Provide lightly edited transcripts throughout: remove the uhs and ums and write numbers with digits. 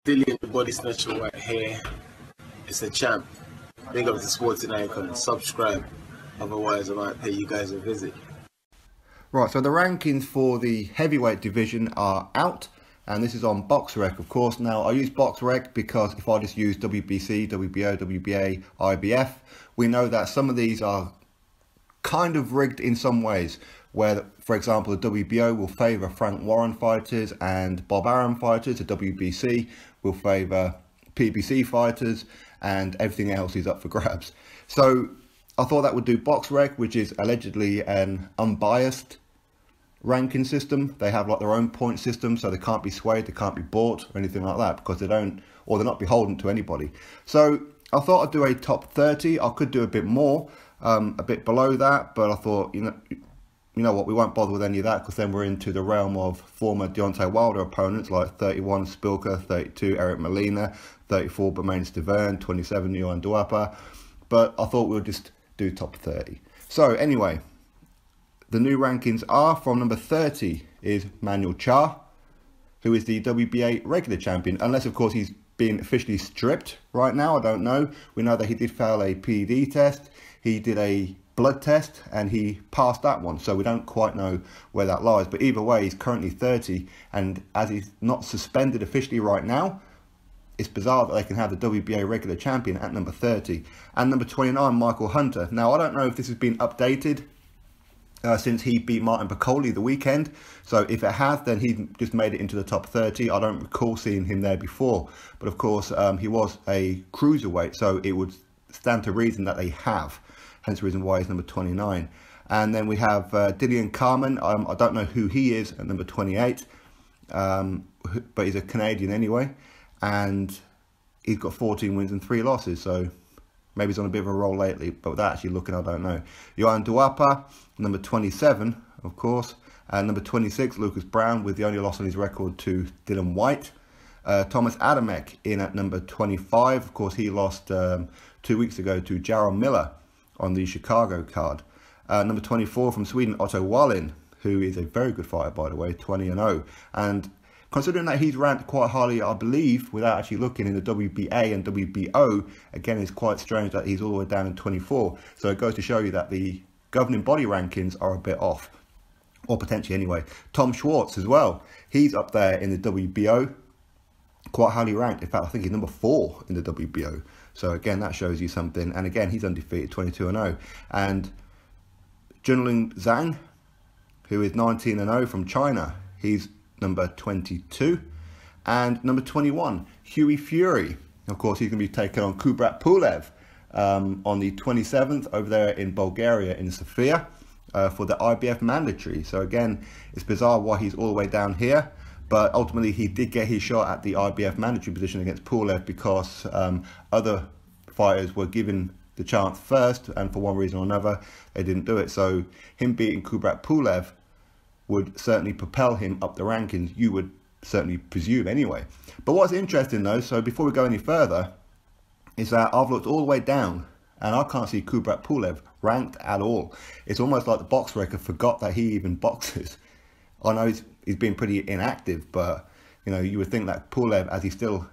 Dillian the Body Snatcher right here. It's a champ. Big up to Sporting Icon. Subscribe. Otherwise, I might pay you guys a visit. Right, so the rankings for the heavyweight division are out. And this is on BoxRec, of course. Now, I use BoxRec because if I just use WBC, WBO, WBA, IBF, we know that some of these are kind of rigged in some ways. Where, for example, the WBO will favour Frank Warren fighters and Bob Arum fighters. The WBC will favour PBC fighters, and everything else is up for grabs. So I thought that would do BoxRec, which is allegedly an unbiased ranking system. They have like their own point system, so they can't be swayed, they can't be bought or anything like that, because they don't, or they're not beholden to anybody. So I thought I'd do a top 30. I could do a bit more, a bit below that, but I thought, you know what, we won't bother with any of that, because then we're into the realm of former Deontay Wilder opponents like 31 Spilka, 32 Eric Molina, 34 Bermane Stiverne, 27 Johan Duapa. But I thought we'll just do top 30. So anyway, the new rankings are from number 30 is Manuel Charr, who is the WBA regular champion, unless of course he's been officially stripped right now. I don't know. We know that he did fail a PED test. He did a blood test and he passed that one, so we don't quite know where that lies. But either way, he's currently 30, and as he's not suspended officially right now, it's bizarre that they can have the WBA regular champion at number 30. And number 29, Michael Hunter. Now, I don't know if this has been updated since he beat Martin Piccoli the weekend. So if it has, then he just made it into the top 30. I don't recall seeing him there before. But of course, he was a cruiserweight, so it would stand to reason that they have. Hence the reason why he's number 29. And then we have Dillian Carmen. I don't know who he is at number 28. But he's a Canadian anyway. And he's got 14 wins and 3 losses. So maybe he's on a bit of a roll lately. But without actually looking, I don't know. Johan Duapa, number 27, of course. And number 26, Lucas Brown, with the only loss on his record to Dillian Whyte. Thomas Adamek in at number 25. Of course, he lost 2 weeks ago to Jarrell Miller on the Chicago card. Number 24 from Sweden, Otto Wallin, who is a very good fighter, by the way, 20-0. And considering that he's ranked quite highly, I believe, without actually looking, in the WBA and WBO, again, it's quite strange that he's all the way down in 24. So it goes to show you that the governing body rankings are a bit off, or potentially anyway. Tom Schwartz as well. He's up there in the WBO, quite highly ranked. In fact, I think he's number 4 in the WBO. So again, that shows you something. And again, he's undefeated, 22-0. And Junlin Zhang, who is 19-0 from China, he's number 22. And number 21, Hughie Fury. Of course, he's going to be taking on Kubrat Pulev on the 27th over there in Bulgaria, in Sofia, for the IBF mandatory. So again, it's bizarre why he's all the way down here. But ultimately, he did get his shot at the IBF mandatory position against Pulev because other fighters were given the chance first, and for one reason or another, they didn't do it. So him beating Kubrat Pulev would certainly propel him up the rankings, you would certainly presume anyway. But what's interesting though, so before we go any further, is that I've looked all the way down and I can't see Kubrat Pulev ranked at all. It's almost like the BoxRec forgot that he even boxes. I know he's been pretty inactive, but you know, you would think that Pulev, as he's still,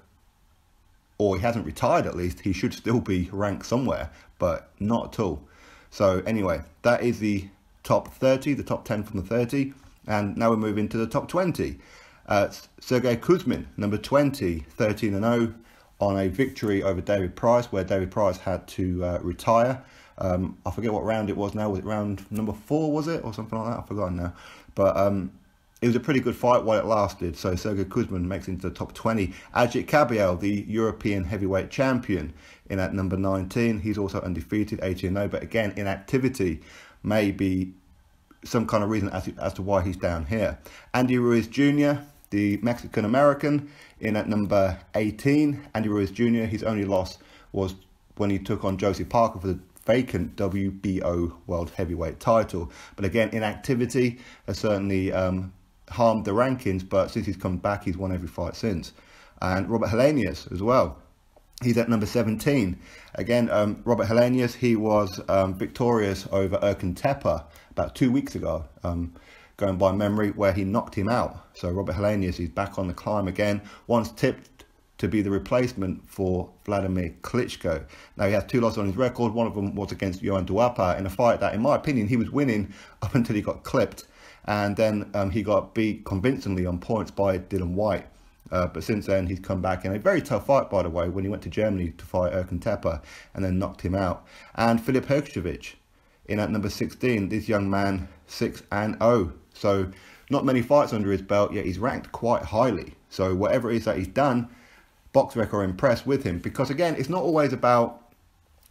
or he hasn't retired at least, he should still be ranked somewhere, but not at all. So anyway, that is the top 30, the top 10 from the 30, and now we're moving to the top 20. Sergey Kuzmin, number 20, 13-0 on a victory over David Price, where David Price had to retire. I forget what round it was now. Was it round number 4, was it? Or something like that? I've forgotten now. But it was a pretty good fight while it lasted. So Sergey Kuzmin makes it into the top 20. Ajit Kabiel, the European heavyweight champion, in at number 19. He's also undefeated, 18-0. But again, inactivity may be some kind of reason as to why he's down here. Andy Ruiz Jr., the Mexican-American, in at number 18. Andy Ruiz Jr., his only loss was when he took on Josie Parker for the vacant WBO World Heavyweight title. But again, inactivity has certainly harmed the rankings, but since he's come back, he's won every fight since. And Robert Helenius as well. He's at number 17. Again, Robert Helenius, he was victorious over Erkan Tepe about 2 weeks ago, going by memory, where he knocked him out. So Robert Helenius is back on the climb again. Once tipped to be the replacement for Vladimir Klitschko. Now, he has 2 losses on his record. One of them was against Johan Duapa in a fight that, in my opinion, he was winning up until he got clipped. And then he got beat convincingly on points by Dillian Whyte. But since then, he's come back in a very tough fight, by the way, when he went to Germany to fight Erkan Tepe and then knocked him out. And Filip Hrgović in at number 16. This young man, 6-0. So not many fights under his belt, yet he's ranked quite highly. So whatever it is that he's done, BoxRec are impressed with him. Because again, it's not always about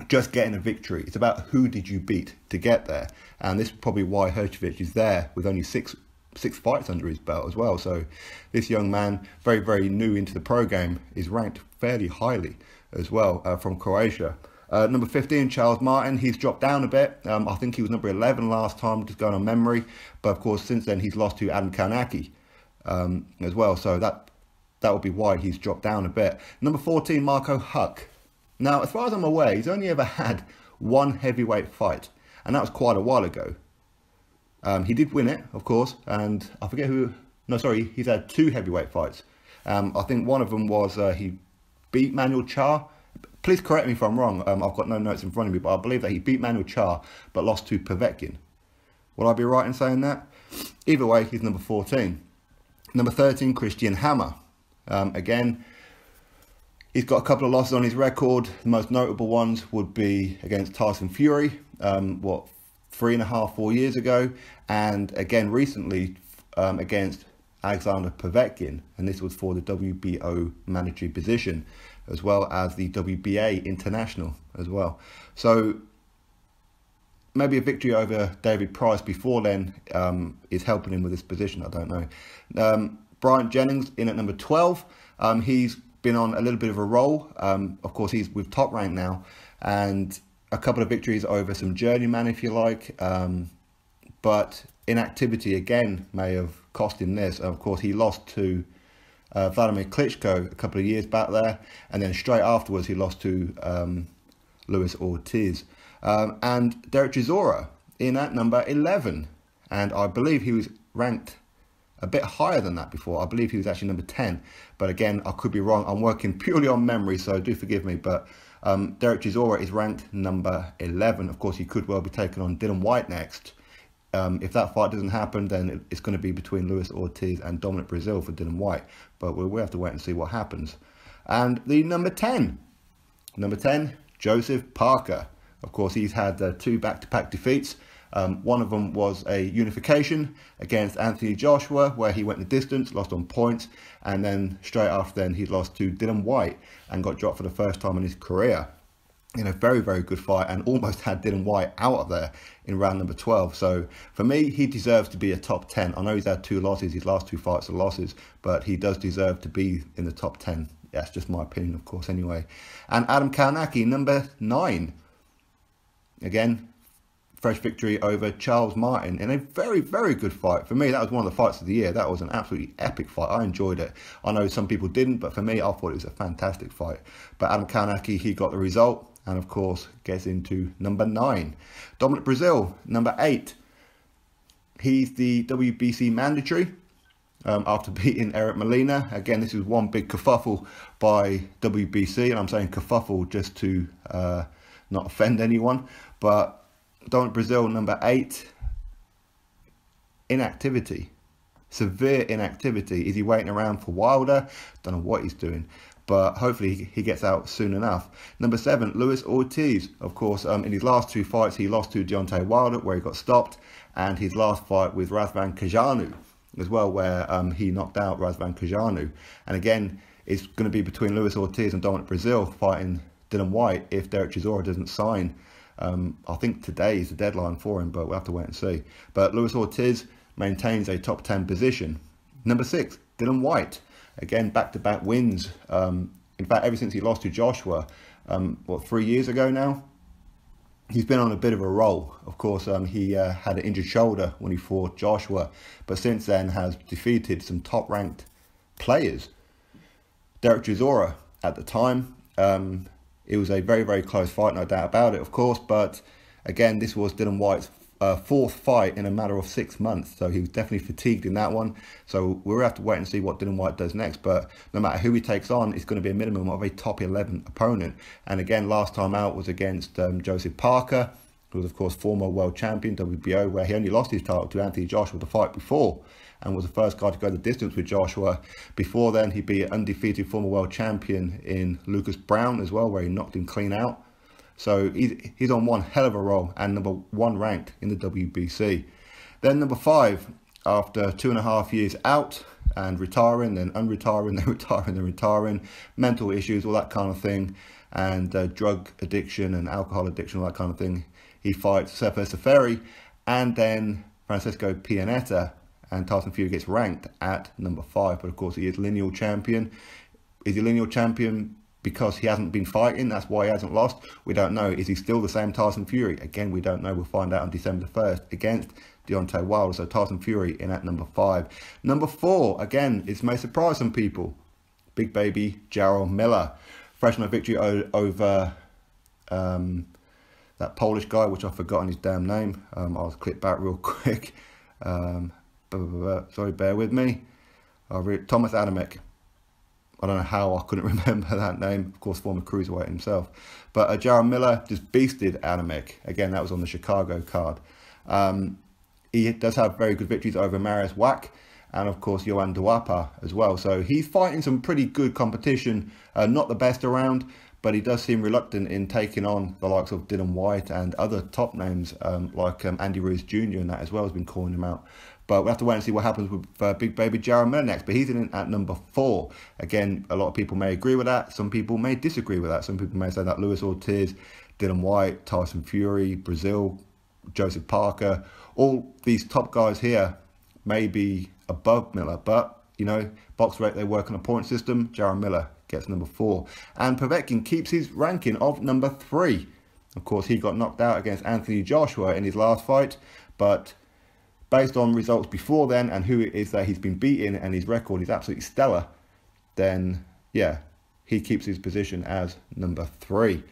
just getting a victory. It's about who did you beat to get there. And this is probably why Hrgović is there with only six fights under his belt as well. So this young man, very, very new into the pro game, is ranked fairly highly as well from Croatia. Number 15, Charles Martin, he's dropped down a bit. I think he was number 11 last time, just going on memory. But of course, since then, he's lost to Adam Kownacki as well. So that would be why he's dropped down a bit. Number 14, Marco Huck. Now, as far as I'm aware, he's only ever had 1 heavyweight fight. And that was quite a while ago. He did win it, of course. And I forget who... No, sorry, he's had 2 heavyweight fights. I think one of them was he beat Manuel Char. Please correct me if I'm wrong. I've got no notes in front of me, but I believe that he beat Manuel Char, but lost to Povetkin. Will I be right in saying that? Either way, he's number 14. Number 13, Christian Hammer. Again, he's got a couple of losses on his record. The most notable ones would be against Tyson Fury, 3.5, 4 years ago, and again recently against Alexander Povetkin, and this was for the WBO mandatory position, as well as the WBA international as well. So maybe a victory over David Price before then is helping him with this position, I don't know. Bryant Jennings in at number 12. He's been on a little bit of a roll. Of course, he's with Top Rank now, and a couple of victories over some journeyman, if you like. But inactivity again may have cost him this. Of course, he lost to Vladimir Klitschko a couple of years back there, and then straight afterwards he lost to Luis Ortiz. And Dereck Chisora in at number 11, and I believe he was ranked a bit higher than that before. I believe he was actually number 10, but again, I could be wrong. I'm working purely on memory, so do forgive me, but Dereck Chisora is ranked number 11. Of course, he could well be taking on Dillian Whyte next. If that fight doesn't happen, then it's going to be between Luis Ortiz and Dominic Breazeale for Dillian Whyte, but we'll have to wait and see what happens. And the number 10, Joseph Parker. Of course, he's had 2 back-to-back defeats. One of them was a unification against Anthony Joshua, where he went the distance, lost on points, and then straight after then he lost to Dillian Whyte and got dropped for the first time in his career in a very, very good fight, and almost had Dillian Whyte out of there in round number 12. So for me, he deserves to be a top 10. I know he's had 2 losses, his last 2 fights are losses, but he does deserve to be in the top 10. That's just my opinion, of course, anyway. And Adam Kownacki, number 9. Again, fresh victory over Charles Martin in a very, very good fight. For me, that was one of the fights of the year. That was an absolutely epic fight. I enjoyed it. I know some people didn't, but for me, I thought it was a fantastic fight. But Adam Kownacki, he got the result, and of course, gets into number 9. Dominic Breazeale, number 8. He's the WBC mandatory after beating Eric Molina. Again, this was one big kerfuffle by WBC, and I'm saying kerfuffle just to not offend anyone, but Dominic Breazeale, number 8, inactivity, severe inactivity. Is he waiting around for Wilder? Don't know what he's doing, but hopefully he gets out soon enough. Number 7, Luis Ortiz. Of course, in his last 2 fights, he lost to Deontay Wilder, where he got stopped, and his last fight with Razvan Kajanu as well, where he knocked out Razvan Kajanu. And again, it's going to be between Luis Ortiz and Dominic Breazeale fighting Dillian Whyte if Dereck Chisora doesn't sign. I think today is the deadline for him, but we'll have to wait and see. But Luis Ortiz maintains a top 10 position. Number 6, Dillian Whyte. Again, back-to-back wins. In fact, ever since he lost to Joshua, 3 years ago now, he's been on a bit of a roll. Of course, he had an injured shoulder when he fought Joshua, but since then has defeated some top-ranked players. Dereck Chisora at the time. It was a very, very close fight, no doubt about it, of course. But again, this was Dillian Whyte's fourth fight in a matter of 6 months, so he was definitely fatigued in that one. So we'll have to wait and see what Dillian Whyte does next, but no matter who he takes on, it's going to be a minimum of a top 11 opponent. And again, last time out was against Joseph Parker, who was of course former world champion WBO, where he only lost his title to Anthony Joshua the fight before, and was the first guy to go the distance with Joshua. Before then, he beat undefeated former world champion in Lucas Brown as well, where he knocked him clean out. So he's on one hell of a roll and number 1 ranked in the WBC. Then number 5, after 2.5 years out and retiring, then unretiring, then retiring, then retiring, mental issues, all that kind of thing, and drug addiction and alcohol addiction, all that kind of thing, he fights Sefer Seferi and then Francisco Pianeta, and Tyson Fury gets ranked at number 5. But of course, he is lineal champion. Is he lineal champion because he hasn't been fighting? That's why he hasn't lost? We don't know. Is he still the same Tyson Fury? Again, we don't know. We'll find out on December the 1st against Deontay Wilder. So Tyson Fury in at number 5. Number 4, again, it may surprise some people. Big baby Jarrell Miller. Fresh on a victory over that Polish guy, which I've forgotten his damn name. I'll click back real quick. Sorry, bear with me. Thomas Adamek. I don't know how I couldn't remember that name. Of course, former cruiserweight himself. But Jarrell Miller just beasted Adamek. Again, that was on the Chicago card. He does have very good victories over Marius Wack and, of course, Johan Duapa as well. So he's fighting some pretty good competition. Not the best around, but he does seem reluctant in taking on the likes of Dillian Whyte and other top names like Andy Ruiz Jr. and that as well has been calling him out. But we'll have to wait and see what happens with big baby Jarrell Miller next. But he's in at number 4. Again, a lot of people may agree with that. Some people may disagree with that. Some people may say that Luis Ortiz, Dillian Whyte, Tyson Fury, Breazeale, Joseph Parker, all these top guys here may be above Miller. But, you know, BoxRec, they work on a point system. Jarrell Miller gets number 4. And Povetkin keeps his ranking of number 3. Of course, he got knocked out against Anthony Joshua in his last fight. But based on results before then and who it is that he's been beating and his record is absolutely stellar, then yeah, he keeps his position as number 3.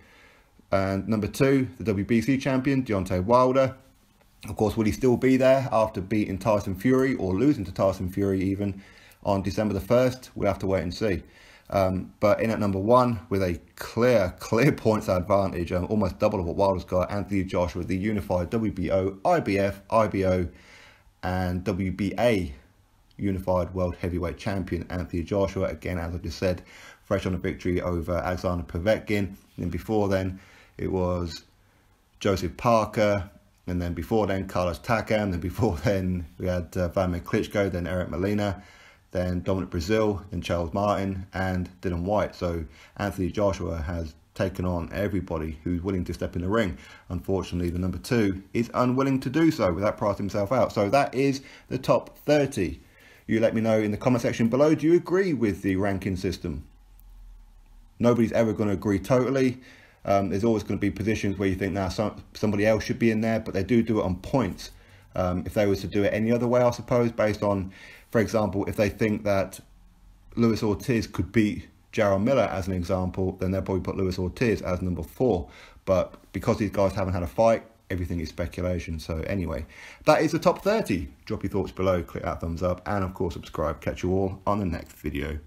And number 2, the WBC champion, Deontay Wilder. Of course, will he still be there after beating Tyson Fury or losing to Tyson Fury even on December the 1st? We'll have to wait and see. But in at number 1 with a clear points advantage, almost double of what Wilder's got, Anthony Joshua, the unified WBO, IBF, IBO, and WBA unified world heavyweight champion Anthony Joshua. Again, as I just said, fresh on a victory over Alexander Povetkin. And before then, it was Joseph Parker. And then before then, Carlos Takam. Then before then, we had Vladimir Klitschko, then Eric Molina, then Dominic Breazeale, then Charles Martin, and Dillian Whyte. So Anthony Joshua has taken on everybody who's willing to step in the ring. Unfortunately, the number 2 is unwilling to do so without pricing himself out. So that is the top 30. You let me know in the comment section below, do you agree with the ranking system? Nobody's ever going to agree totally. There's always going to be positions where you think, now somebody else should be in there, but they do it on points. If they were to do it any other way, I suppose, based on, for example, if they think that Luis Ortiz could beat Jarrell Miller as an example, then they'll probably put Luis Ortiz as number 4. But because these guys haven't had a fight, everything is speculation. So anyway, that is the top 30. Drop your thoughts below, click that thumbs up, and of course subscribe. Catch you all on the next video.